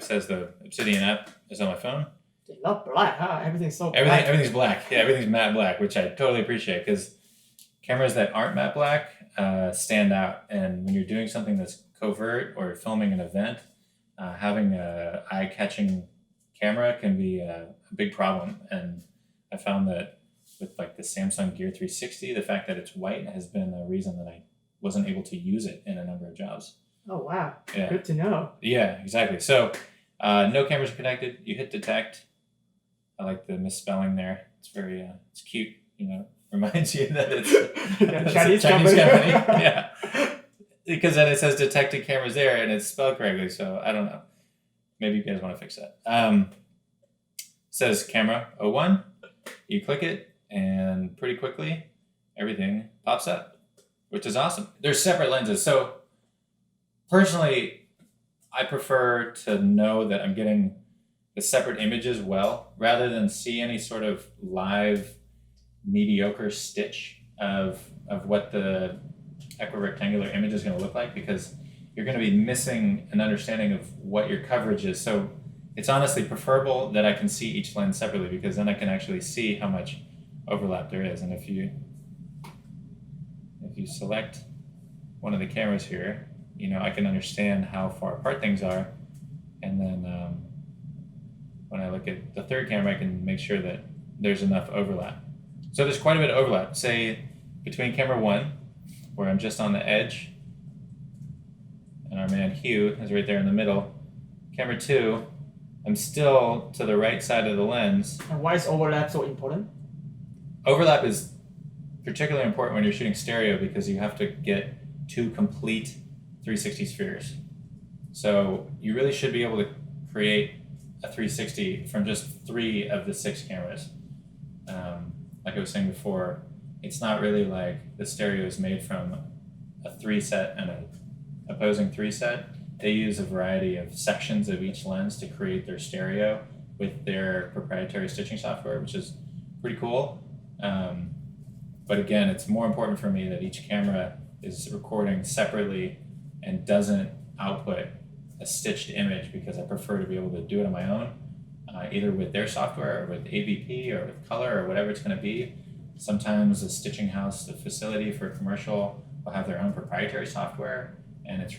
says the Obsidian app is on my phone. Not black, huh? Everything's so black. Everything's black. Yeah, everything's matte black, which I totally appreciate because cameras that aren't matte black stand out. And when you're doing something that's covert or filming an event, having a eye-catching camera can be a big problem. And I found that with like the Samsung Gear 360, the fact that it's white has been a reason that I wasn't able to use it in a number of jobs. Oh, wow. Yeah. Good to know. Yeah, exactly. So no cameras are connected. You hit detect. I like the misspelling there. It's very, it's cute, reminds you that it's a Chinese company. Yeah. Because then it says detected cameras there and it's spelled correctly. So I don't know. Maybe you guys want to fix that. Says camera 01. You click it and pretty quickly everything pops up, which is awesome. There's separate lenses. So personally, I prefer to know that I'm getting the separate images well, rather than see any sort of live mediocre stitch of what the equirectangular image is going to look like, because you're going to be missing an understanding of what your coverage is. So it's honestly preferable that I can see each lens separately, because then I can actually see how much overlap there is. And if you select one of the cameras here, I can understand how far apart things are, and then when I look at the third camera, I can make sure that there's enough overlap. So there's quite a bit of overlap. Say between camera 1, where I'm just on the edge, and our man Hugh is right there in the middle. Camera 2, I'm still to the right side of the lens. And why is overlap so important? Overlap is particularly important when you're shooting stereo, because you have to get 2 complete 360 spheres. So you really should be able to create a 360 from just 3 of the 6 cameras. Like I was saying before, it's not really like the stereo is made from a 3 set and an opposing 3 set. They use a variety of sections of each lens to create their stereo with their proprietary stitching software, which is pretty cool. But again, it's more important for me that each camera is recording separately and doesn't output a stitched image, because I prefer to be able to do it on my own, either with their software or with AVP or with color or whatever it's going to be. Sometimes a stitching house, the facility for a commercial, will have their own proprietary software, and it's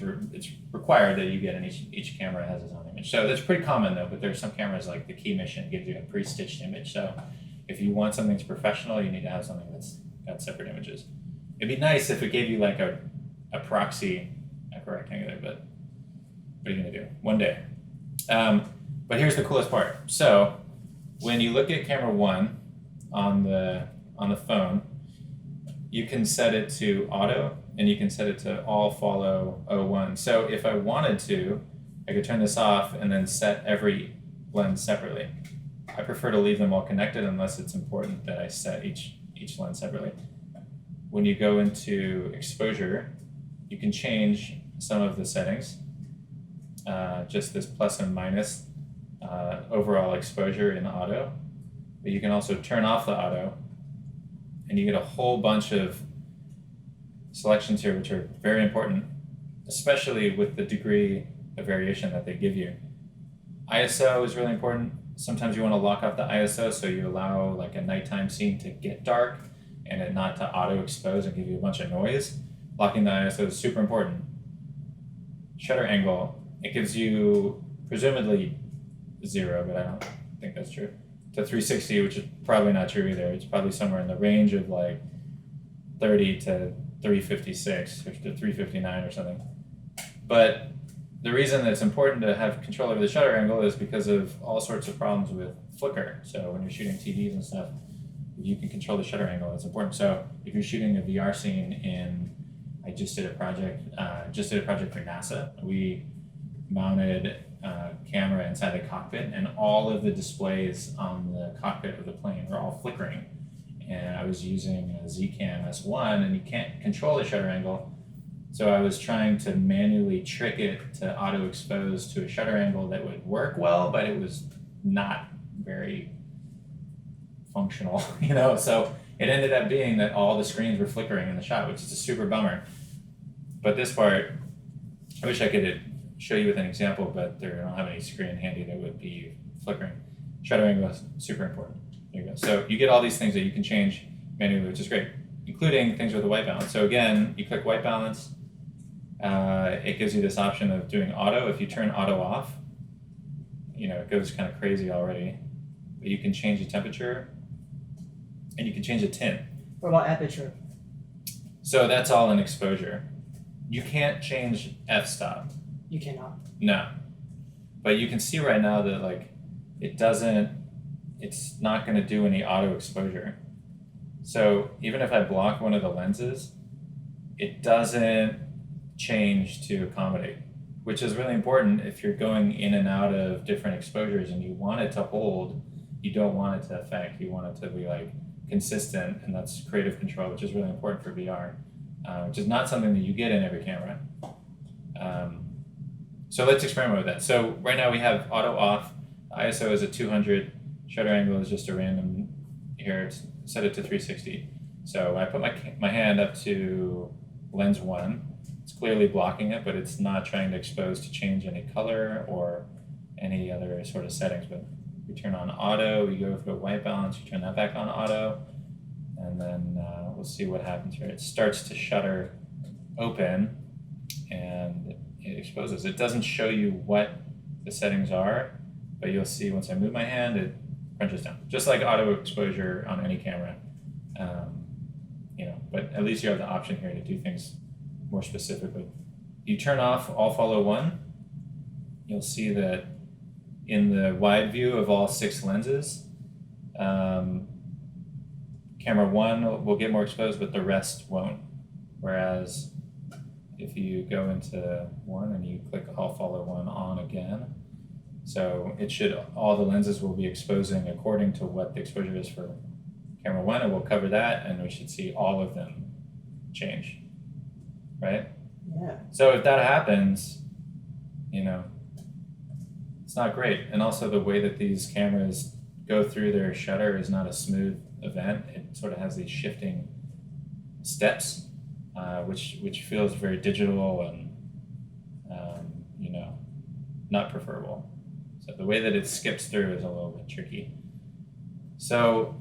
required that you get in each camera has its own image. So that's pretty common though, but there's some cameras like the Key Mission gives you a pre-stitched image. So if you want something that's professional, you need to have something that's got separate images. It'd be nice if it gave you like a proxy equirectangular, but what are you gonna do? One day. But here's the coolest part. So when you look at camera 1 on the phone, you can set it to auto, and you can set it to all follow 01. So if I wanted to, I could turn this off and then set every lens separately. I prefer to leave them all connected unless it's important that I set each lens separately. When you go into exposure, you can change some of the settings. Just this plus and minus overall exposure in auto. But you can also turn off the auto, and you get a whole bunch of selections here which are very important, especially with the degree of variation that they give you. ISO is really important. Sometimes you want to lock off the ISO so you allow like a nighttime scene to get dark and it not to auto expose and give you a bunch of noise. Locking the ISO is super important. Shutter angle, it gives you presumably 0, but I don't think that's true, to 360, which is probably not true either. It's probably somewhere in the range of like 30 to 356 or to 359 or something. But the reason that it's important to have control over the shutter angle is because of all sorts of problems with flicker. So when you're shooting TVs and stuff, you can control the shutter angle. It's important. So if you're shooting a VR scene I just did a project for NASA. We mounted a camera inside the cockpit, and all of the displays on the cockpit of the plane were all flickering. And I was using a Zcam S1, and you can't control the shutter angle. So I was trying to manually trick it to auto expose to a shutter angle that would work well, but it was not very functional, So it ended up being that all the screens were flickering in the shot, which is a super bummer. But this part, I wish I could show you with an example, but I don't have any screen handy that would be flickering. Shutter angle is super important. There you go. So you get all these things that you can change manually, which is great, including things with the white balance. So again, you click white balance. It gives you this option of doing auto. If you turn auto off, it goes kind of crazy already. But you can change the temperature, and you can change the tint. What about aperture? So that's all in exposure. You can't change f-stop. You cannot. No. But you can see right now that it's not going to do any auto exposure. So even if I block one of the lenses, it doesn't change to accommodate, which is really important if you're going in and out of different exposures and you want it to hold, you don't want it to affect, you want it to be consistent, and that's creative control, which is really important for VR, which is not something that you get in every camera. So let's experiment with that. So right now we have auto off, ISO is at 200, shutter angle is just a random, here it's set it to 360. So I put my hand up to lens 1, it's clearly blocking it, but it's not trying to expose to change any color or any other sort of settings. But we turn on auto, we go for the white balance, you turn that back on auto, and then we'll see what happens here. It starts to shutter open, and it exposes. It doesn't show you what the settings are, but you'll see once I move my hand, it crunches down. Just like auto exposure on any camera. But at least you have the option here to do things more specifically. You turn off all follow 1, you'll see that in the wide view of all 6 lenses, camera 1 will get more exposed, but the rest won't. Whereas if you go into 1 and you click all follow 1 on again, so all the lenses will be exposing according to what the exposure is for camera 1, and we'll cover that, and we should see all of them change, right? Yeah. So if that happens, it's not great. And also the way that these cameras go through their shutter is not a smooth event. It sort of has these shifting steps, which feels very digital and, not preferable. So the way that it skips through is a little bit tricky. So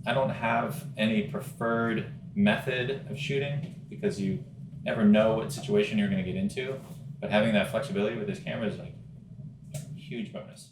I don't have any preferred method of shooting because you never know what situation you're going to get into. But having that flexibility with this camera is a huge bonus.